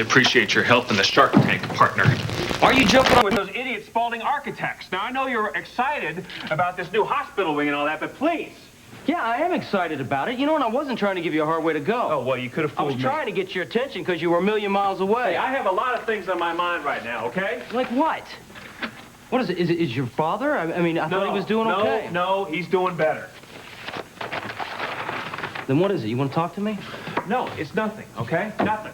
really appreciate your help in the Shark Tank, partner. Why are you jumping on with those idiot Spaulding architects? Now, I know you're excited about this new hospital wing and all that, but please. Yeah, I am excited about it. You know, and I wasn't trying to give you a hard way to go. Oh, well, you could have fooled me. I was trying to get your attention because you were a million miles away. Hey, I have a lot of things on my mind right now, okay? Like what? What is it? Is your father? I mean, I thought he was doing okay. No, he's doing better. Then what is it? You want to talk to me? No, it's nothing, okay? Nothing.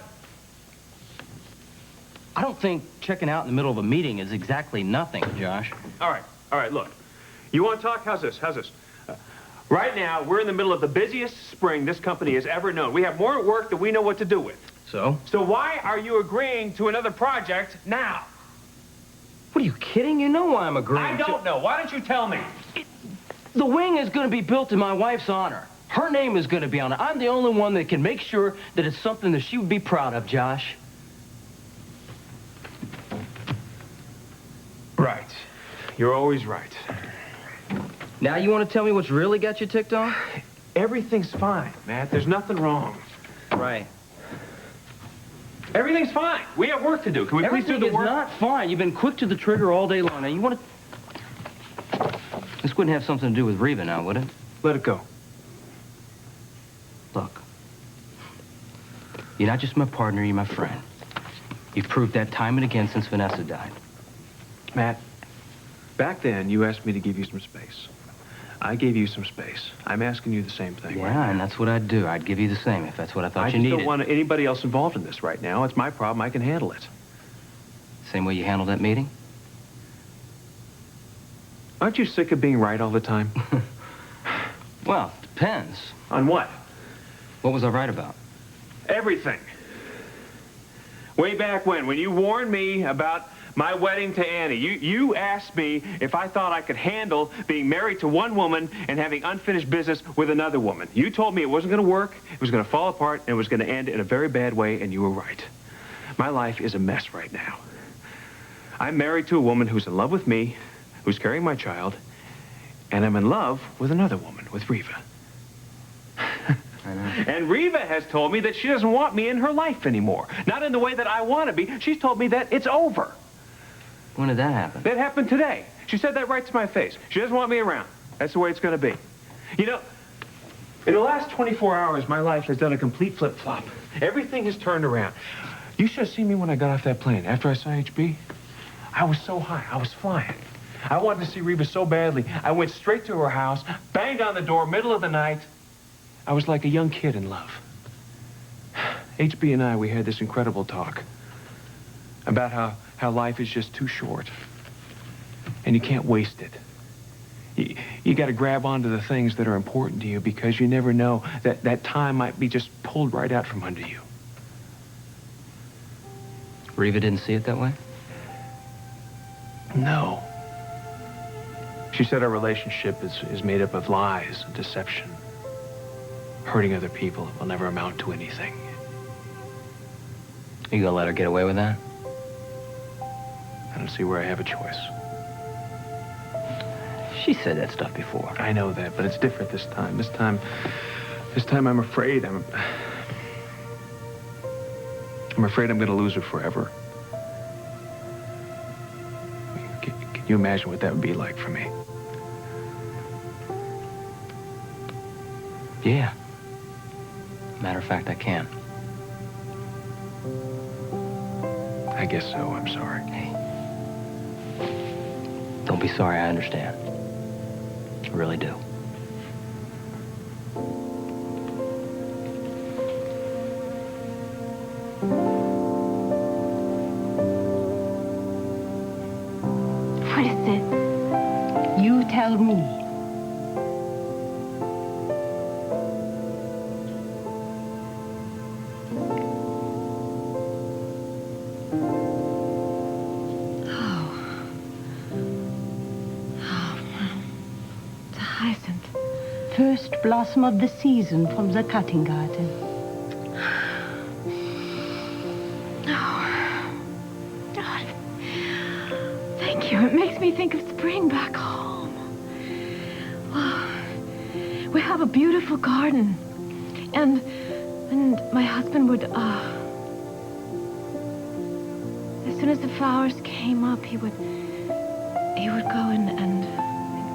I don't think checking out in the middle of a meeting is exactly nothing, Josh. All right, look. You want to talk? How's this? Right now, we're in the middle of the busiest spring this company has ever known. We have more work than we know what to do with. So? So why are you agreeing to another project now? What, are you kidding? You know why I'm agreeing. I don't know. Why don't you tell me? The wing is going to be built in my wife's honor. Her name is going to be on it. I'm the only one that can make sure that it's something that she would be proud of, Josh. Right. You're always right. Now you want to tell me what's really got you ticked off? Everything's fine, Matt. There's nothing wrong. Right. Everything's fine. We have work to do. Can we please do the work? Everything is not fine. You've been quick to the trigger all day long. Now you want to... This wouldn't have something to do with Reva now, would it? Let it go. Look. You're not just my partner, you're my friend. You've proved that time and again since Vanessa died. Matt, back then you asked me to give you some space. I gave you some space. I'm asking you the same thing. Yeah, right now. And that's what I'd do. I'd give you the same if that's what I thought you needed. I just don't want anybody else involved in this right now. It's my problem. I can handle it. Same way you handled that meeting? Aren't you sick of being right all the time? Well, depends. On what? What was I right about? Everything. Way back when you warned me about my wedding to Annie, you asked me if I thought I could handle being married to one woman and having unfinished business with another woman. You told me it wasn't going to work, it was going to fall apart, and it was going to end in a very bad way, and you were right. My life is a mess right now. I'm married to a woman who's in love with me, who's carrying my child, and I'm in love with another woman, with Reva. I know. And Reva has told me that she doesn't want me in her life anymore. Not in the way that I want to be. She's told me that it's over. When did that happen? That happened today. She said that right to my face. She doesn't want me around. That's the way it's going to be. You know, in the last 24 hours, my life has done a complete flip-flop. Everything has turned around. You should have seen me when I got off that plane. After I saw HB, I was so high. I was flying. I wanted to see Reva so badly. I went straight to her house, banged on the door, middle of the night. I was like a young kid in love. HB and I, we had this incredible talk about how life is just too short. And you can't waste it. You got to grab onto the things that are important to you because you never know that time might be just pulled right out from under you. Reva didn't see it that way? No. She said our relationship is made up of lies and deception. Hurting other people will never amount to anything. You gonna let her get away with that? I don't see where I have a choice. She said that stuff before. I know that, but it's different this time. This time I'm afraid. I'm afraid I'm gonna lose her forever. Can you imagine what that would be like for me? Yeah. Matter of fact, I can. I guess so. I'm sorry. Hey. Don't be sorry, I understand. I really do. What is it? You tell me. First blossom of the season from the cutting garden. Oh, God. Thank you. It makes me think of spring back home. Well, we have a beautiful garden. And my husband would, soon as the flowers came up, he would go and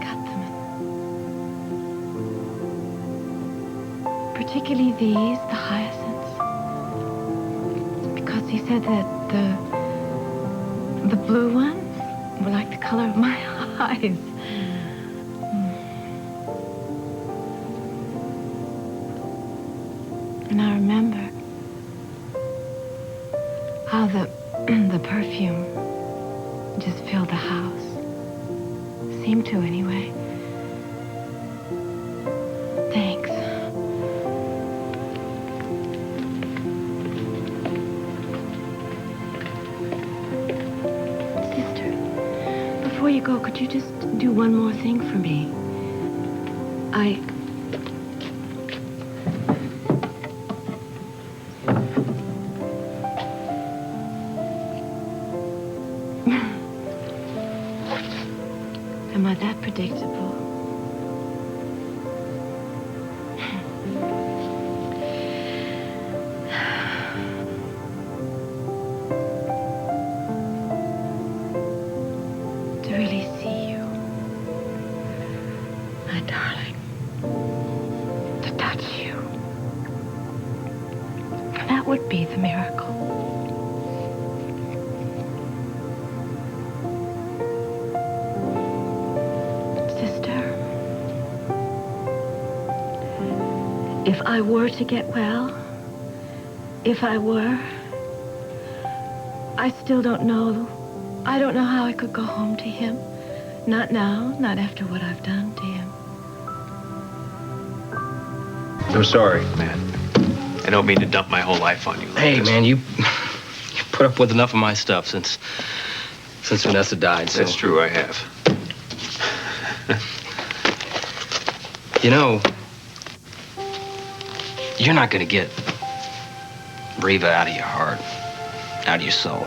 cut them. Particularly these, the hyacinths. Because he said that the blue ones were like the color of my eyes. And I remember how the perfume just filled the house. Seemed to, anyway. Thanks. Sister, before you go, could you just do one more thing for me? Am I that predictable? To really see you, my darling. To touch you. That would be the miracle. If I were to get well, I still don't know. I don't know how I could go home to him. Not now, not after what I've done to him. I'm sorry, man. I don't mean to dump my whole life on you like Hey, this. man, you put up with enough of my stuff since Vanessa died, so... That's true, I have. You know, you're not gonna get Reva out of your heart, out of your soul.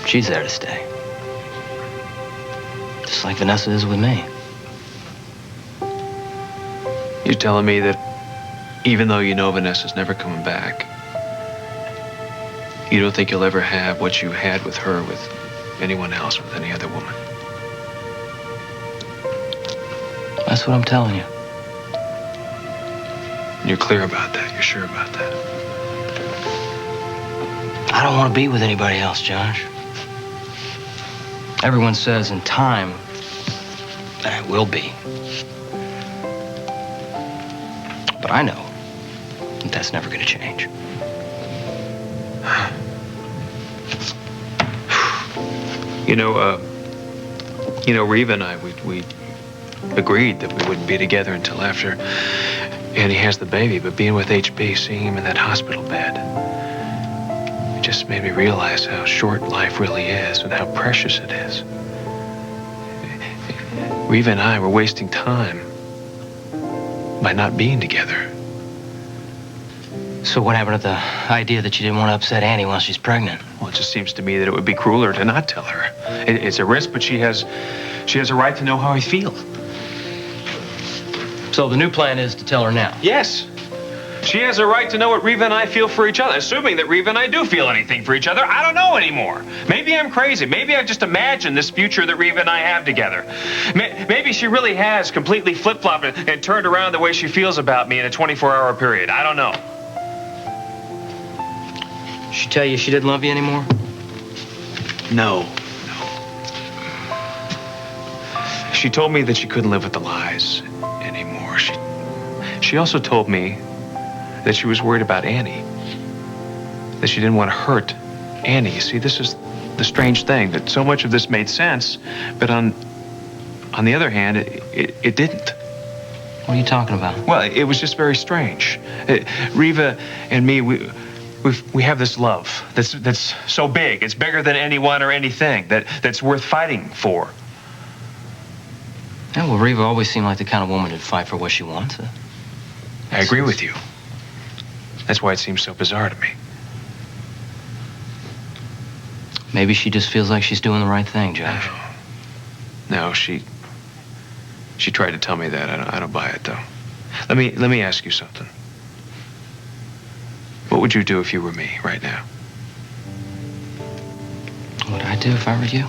She's there to stay. Just like Vanessa is with me. You're telling me that even though you know Vanessa's never coming back, you don't think you'll ever have what you had with her, with anyone else, with any other woman? That's what I'm telling you. You're clear about that. You're sure about that. I don't want to be with anybody else, Josh. Everyone says in time that I will be. But I know that that's never going to change. Reva and I, we agreed that we wouldn't be together until after Annie has the baby, but being with HB, seeing him in that hospital bed, it just made me realize how short life really is and how precious it is. Reva and I were wasting time by not being together. So what happened to the idea that you didn't want to upset Annie while she's pregnant? Well, it just seems to me that it would be crueler to not tell her. It's a risk, but she has a right to know how I feel. So the new plan is to tell her now? Yes. She has a right to know what Reva and I feel for each other, assuming that Reva and I do feel anything for each other. I don't know anymore. Maybe I'm crazy. Maybe I just imagined this future that Reva and I have together. Maybe she really has completely flip-flopped and turned around the way she feels about me in a 24-hour period. I don't know. She tell you she didn't love you anymore? No. She told me that she couldn't live with the lies anymore. She also told me that she was worried about Annie. That she didn't want to hurt Annie. You see, this is the strange thing, that so much of this made sense, but on the other hand, it didn't. What are you talking about? Well, it was just very strange. Reva and me, we have this love that's so big. It's bigger than anyone or anything that's worth fighting for. Yeah, well, Reva always seemed like the kind of woman who'd fight for what she wants. I agree with you. That's why it seems so bizarre to me. Maybe she just feels like she's doing the right thing, Josh. No, she tried to tell me that. I don't buy it, though. Let me ask you something. What would you do if you were me right now? What I'd do if I were you?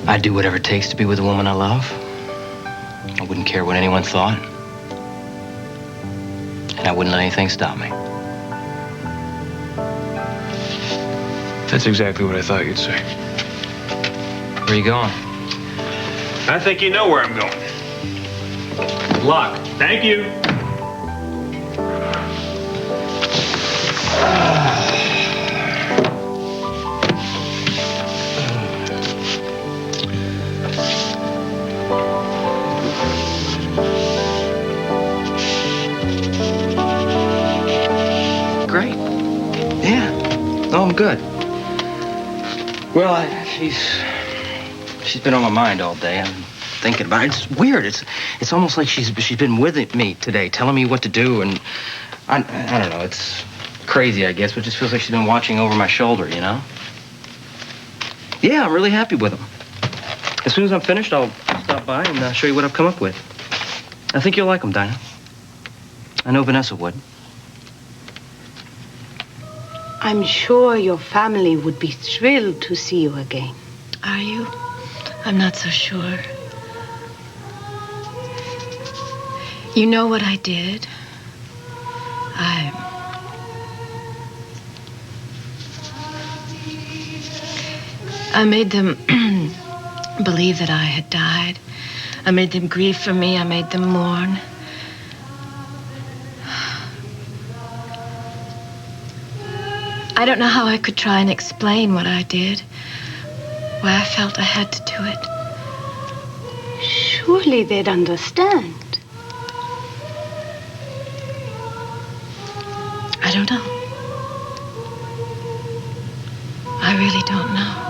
I'd do whatever it takes to be with the woman I love. I wouldn't care what anyone thought. And I wouldn't let anything stop me. That's exactly what I thought you'd say. Where are you going? I think you know where I'm going. Good luck. Thank you. Great. Yeah. No, I'm good. Well, she's been on my mind all day. I'm thinking about it. It's weird. It's almost like she's been with me today, telling me what to do, and I don't know. It's crazy, I guess, but it just feels like she's been watching over my shoulder, you know? Yeah, I'm really happy with him. As soon as I'm finished, I'll stop by and show you what I've come up with. I think you'll like him, Dinah. I know Vanessa would. I'm sure your family would be thrilled to see you again. Are you? I'm not so sure. You know what I did? I made them believe that I had died. I made them grieve for me. I made them mourn. I don't know how I could try and explain what I did, why I felt I had to do it. Surely they'd understand. I don't know. I really don't know.